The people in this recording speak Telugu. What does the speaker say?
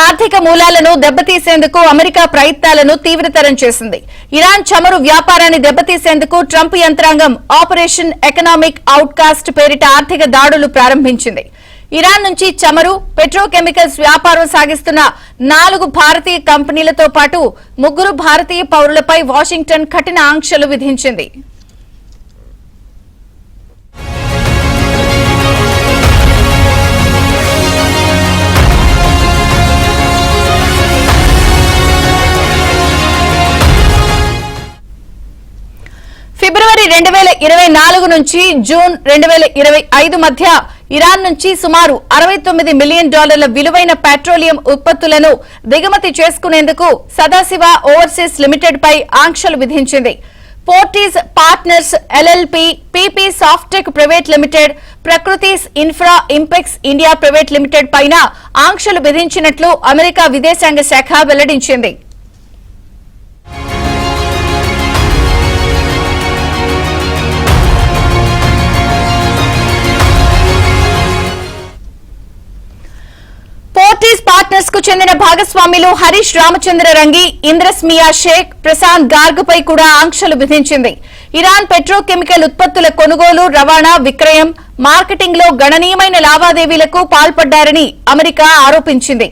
ఆర్థిక మూలాలను దెబ్బతీసేందుకు అమెరికా ప్రయత్నాలను తీవ్రతరం చేసింది. ఇరాన్ చమురు వ్యాపారాన్ని దెబ్బతీసేందుకు ట్రంప్ యంత్రాంగం ఆపరేషన్ ఎకనామిక్ అవుట్కాస్ట్ పేరిట ఆర్థిక దాడులు ప్రారంభించింది. ఇరాన్ నుంచి చమురు, పెట్రోకెమికల్స్ వ్యాపారం సాగిస్తున్న 4 భారతీయ కంపెనీలతో పాటు 3 భారతీయ పౌరులపై వాషింగ్టన్ కఠిన ఆంక్షలు విధించింది. ఫిబ్రవరి 2024 నుంచి జూన్ 2025 మధ్య ఇరాన్ నుంచి సుమారు $69 మిలియన్ విలువైన పెట్రోలియం ఉత్పత్తులను దిగుమతి చేసుకునేందుకు సదాశివ ఓవర్సీస్ లిమిటెడ్ పై ఆంక్షలు విధించింది. పోర్టీస్ partners LLP, PP Softech private limited, ప్రకృతిస్ Infra Impex India private limited పైన ఆంక్షలు విధించినట్లు అమెరికా విదేశాంగ శాఖ వెల్లడించింది. పోర్టీస్ పార్ట్నర్స్ కు చెందిన భాగస్వాములు హరీష్ రామచంద్ర రంగి, ఇంద్రస్మియా షేక్, ప్రశాంత్ గార్గ్ పై కూడా ఆంక్షలు విధించింది. ఇరాన్ పెట్రోకెమికల్ ఉత్పత్తుల కొనుగోలు, రవాణా, విక్రయం, మార్కెటింగ్ లో గణనీయమైన లావాదేవీలకు పాల్పడ్డారని అమెరికా ఆరోపించింది.